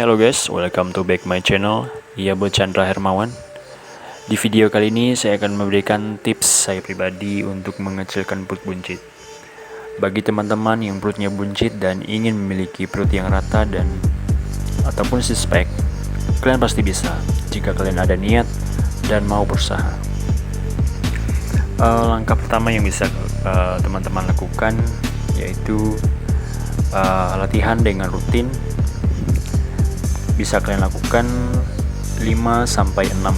Hello guys, welcome to back my channel. Iya, buat Chandra Hermawan. Di video kali ini saya akan memberikan tips saya pribadi untuk mengecilkan perut buncit. Bagi teman-teman yang perutnya buncit dan ingin memiliki perut yang rata dan ataupun six pack, kalian pasti bisa jika kalian ada niat dan mau berusaha. Langkah pertama yang bisa teman-teman lakukan yaitu latihan dengan rutin. Bisa kalian lakukan 5-6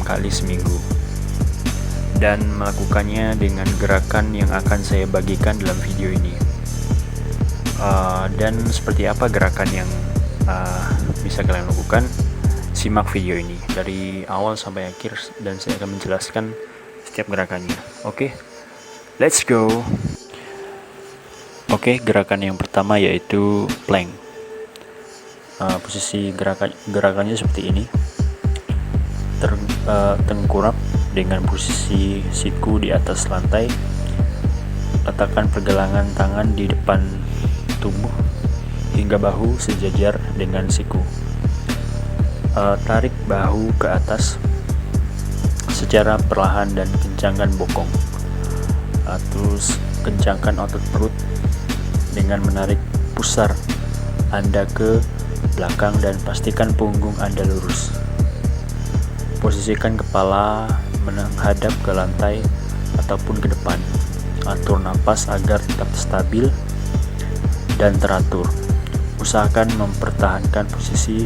kali seminggu, dan melakukannya dengan gerakan yang akan saya bagikan dalam video ini. Dan seperti apa gerakan yang bisa kalian lakukan, simak video ini dari awal sampai akhir dan saya akan menjelaskan setiap gerakannya. Oke, let's go. Oke, gerakan yang pertama yaitu plank. Posisi gerakannya seperti ini. Tengkurap dengan posisi siku di atas lantai. Letakkan pergelangan tangan di depan tubuh hingga bahu sejajar dengan siku. Tarik bahu ke atas secara perlahan dan kencangkan bokong. Terus kencangkan otot perut dengan menarik pusar Anda ke belakang dan pastikan punggung Anda lurus. Posisikan kepala menghadap ke lantai ataupun ke depan. Atur napas agar tetap stabil dan teratur. Usahakan mempertahankan posisi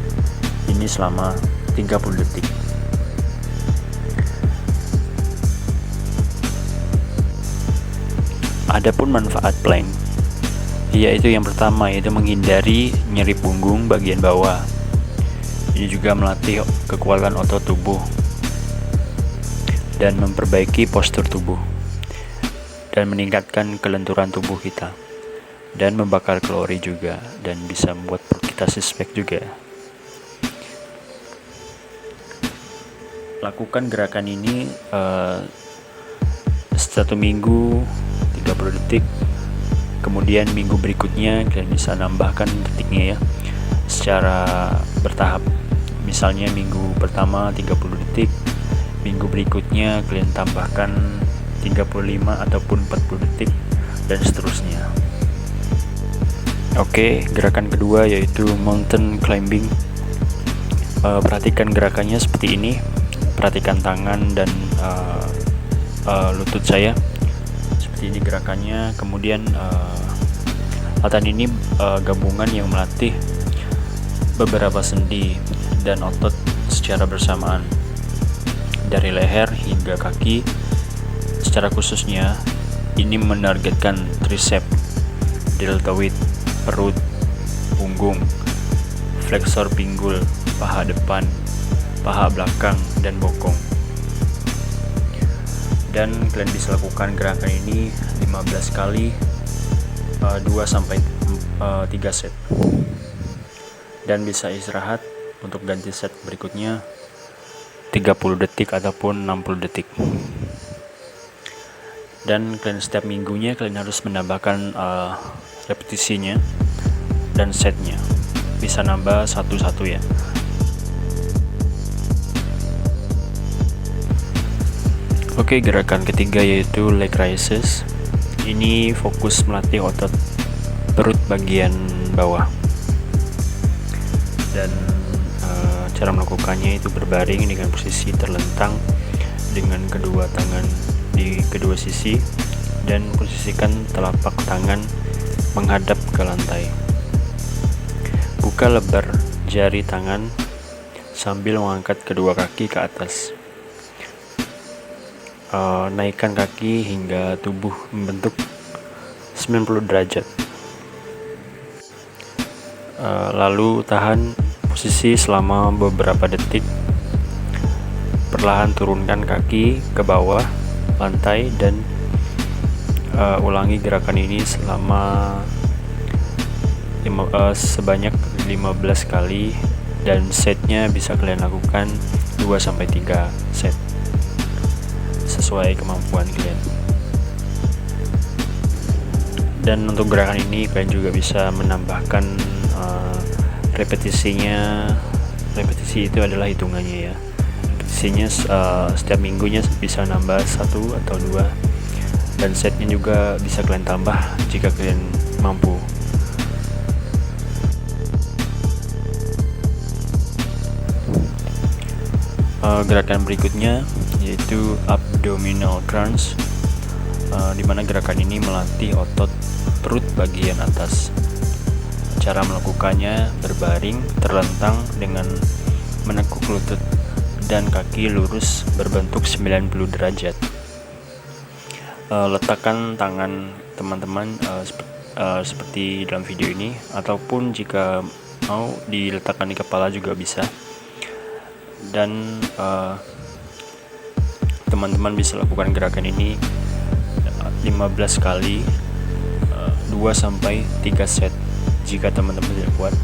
ini selama 30 detik. Adapun manfaat plank, yaitu yang pertama yaitu menghindari nyeri punggung bagian bawah. Ini juga melatih kekuatan otot tubuh dan memperbaiki postur tubuh dan meningkatkan kelenturan tubuh kita dan membakar kalori juga, dan bisa membuat perut kita six pack juga. Lakukan gerakan ini 1 minggu 30 detik. Kemudian minggu berikutnya kalian bisa nambahkan detiknya ya, secara bertahap. Misalnya minggu pertama 30 detik, minggu berikutnya kalian tambahkan 35 ataupun 40 detik, dan seterusnya. Oke, gerakan kedua yaitu mountain climbing. Perhatikan gerakannya seperti ini. Perhatikan tangan dan lutut saya. Ini gerakannya. Kemudian latihan ini gabungan yang melatih beberapa sendi dan otot secara bersamaan dari leher hingga kaki. Secara khususnya ini menargetkan tricep, deltoid, perut, punggung, fleksor pinggul, paha depan, paha belakang, dan bokong. Dan kalian bisa lakukan gerakan ini 15 kali 2-3 set, dan bisa istirahat untuk ganti set berikutnya 30 detik ataupun 60 detik. Dan kalian setiap minggunya kalian harus menambahkan repetisinya dan setnya, bisa nambah satu-satu ya. Oke, gerakan ketiga yaitu leg raises. Ini fokus melatih otot perut bagian bawah. Dan cara melakukannya itu berbaring dengan posisi terlentang dengan kedua tangan di kedua sisi, dan posisikan telapak tangan menghadap ke lantai. Buka lebar jari tangan sambil mengangkat kedua kaki ke atas. Naikkan kaki hingga tubuh membentuk 90 derajat. Lalu tahan posisi selama beberapa detik. Perlahan turunkan kaki ke bawah lantai dan ulangi gerakan ini selama sebanyak 15 kali, dan setnya bisa kalian lakukan 2-3 set sesuai kemampuan kalian. Dan untuk gerakan ini kalian juga bisa menambahkan repetisinya repetisi itu adalah hitungannya ya. Repetisinya setiap minggunya bisa nambah 1 atau 2, dan setnya juga bisa kalian tambah jika kalian mampu. Gerakan berikutnya yaitu abdominal crunch, di mana gerakan ini melatih otot perut bagian atas. Cara melakukannya berbaring terlentang dengan menekuk lutut dan kaki lurus berbentuk 90 derajat. Letakkan tangan teman-teman seperti dalam video ini, ataupun jika mau diletakkan di kepala juga bisa. Dan teman-teman bisa lakukan gerakan ini 15 kali, 2-3 set. Jika teman-teman tidak kuat,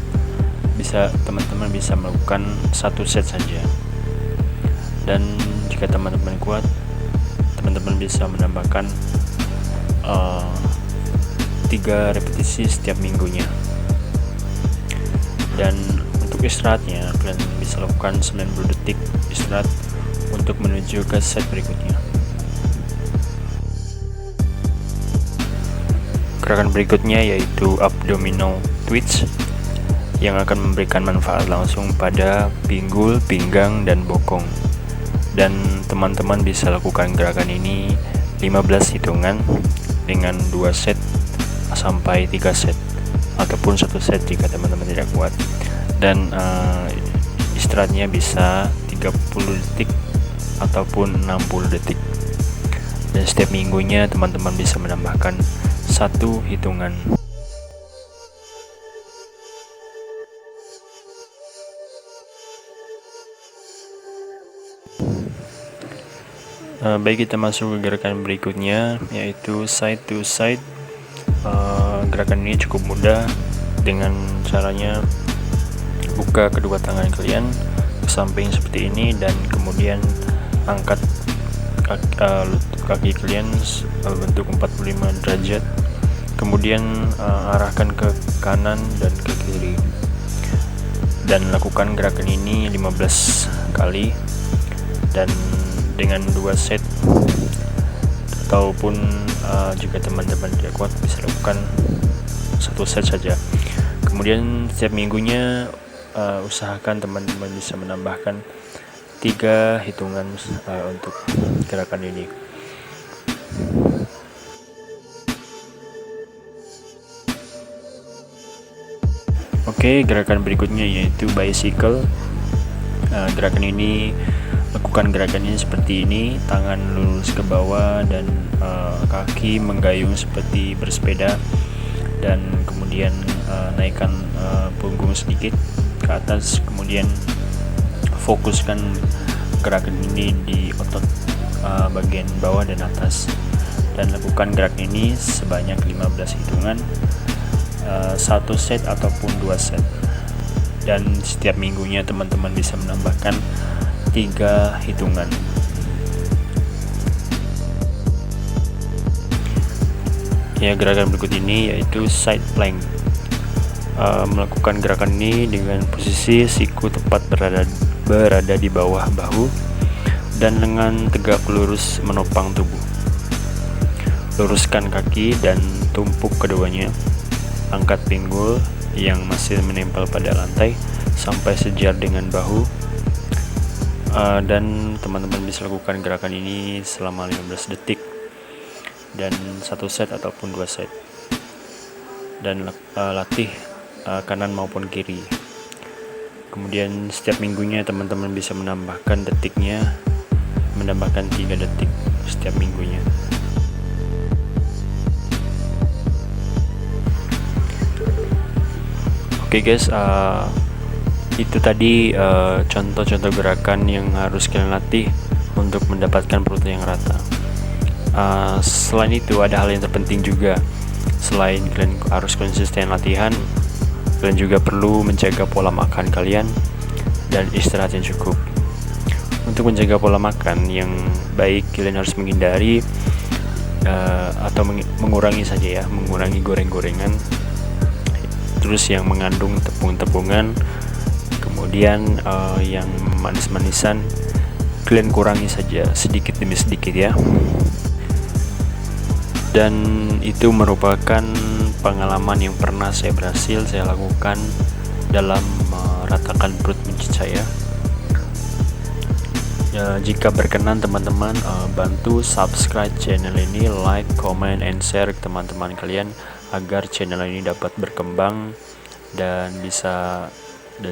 teman-teman bisa melakukan 1 set saja. Dan jika teman-teman kuat, teman-teman bisa menambahkan 3 repetisi setiap minggunya. Dan untuk istirahatnya, kalian bisa lakukan 90 detik istirahat untuk menuju ke set berikutnya. Gerakan berikutnya yaitu abdominal twitch, yang akan memberikan manfaat langsung pada pinggul, pinggang, dan bokong. Dan teman-teman bisa lakukan gerakan ini 15 hitungan dengan 2 set sampai 3 set, ataupun 1 set jika teman-teman tidak kuat. Dan istirahatnya bisa 30 detik ataupun 60 detik. Dan setiap minggunya teman-teman bisa menambahkan 1 hitungan. Baik, kita masuk ke gerakan berikutnya yaitu side to side. Gerakan ini cukup mudah. Dengan caranya buka kedua tangan kalian ke samping seperti ini, dan kemudian angkat kaki kalian bentuk 45 derajat, kemudian arahkan ke kanan dan ke kiri, dan lakukan gerakan ini 15 kali dan dengan 2 set, ataupun jika teman-teman tidak kuat bisa lakukan 1 set saja. Kemudian setiap minggunya usahakan teman-teman bisa menambahkan 3 hitungan untuk gerakan ini. Oke, gerakan berikutnya yaitu bicycle. Gerakan ini, lakukan gerakan ini seperti ini: tangan lurus ke bawah dan kaki menggayung seperti bersepeda, dan kemudian naikkan punggung sedikit ke atas, kemudian fokuskan gerakan ini di otot bagian bawah dan atas, dan lakukan gerakan ini sebanyak 15 hitungan, 1 set ataupun 2 set. Dan setiap minggunya teman-teman bisa menambahkan 3 hitungan. Ya, gerakan berikut ini yaitu side plank. Melakukan gerakan ini dengan posisi siku tepat berada di bawah bahu dan lengan tegak lurus menopang tubuh. Luruskan kaki dan tumpuk keduanya. Angkat pinggul yang masih menempel pada lantai sampai sejar dengan bahu. Dan teman-teman bisa lakukan gerakan ini selama 15 detik dan 1 set ataupun 2 set. Dan latih kanan maupun kiri. Kemudian setiap minggunya teman-teman bisa menambahkan detiknya, menambahkan 3 detik setiap minggunya. Oke guys, itu tadi contoh-contoh gerakan yang harus kalian latih untuk mendapatkan perut yang rata. Selain itu ada hal yang terpenting juga. Selain kalian harus konsisten latihan, kalian juga perlu menjaga pola makan kalian dan istirahat yang cukup. Untuk menjaga pola makan yang baik, kalian harus menghindari atau mengurangi saja ya, mengurangi goreng-gorengan, terus yang mengandung tepung-tepungan, Kemudian yang manis-manisan kalian kurangi saja sedikit demi sedikit ya. Dan itu merupakan pengalaman yang pernah saya lakukan dalam meratakan perut buncit saya. Jika berkenan teman-teman, bantu subscribe channel ini, like, comment, and share ke teman-teman kalian agar channel ini dapat berkembang dan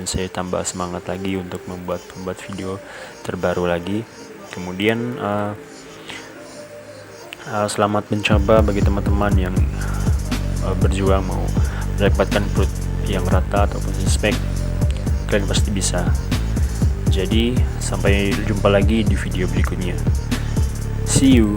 saya tambah semangat lagi untuk membuat video terbaru lagi. Kemudian selamat mencoba bagi teman-teman yang berjuang mau mendapatkan perut yang rata ataupun six-pack. Kalian pasti bisa. Jadi sampai jumpa lagi di video berikutnya. See you.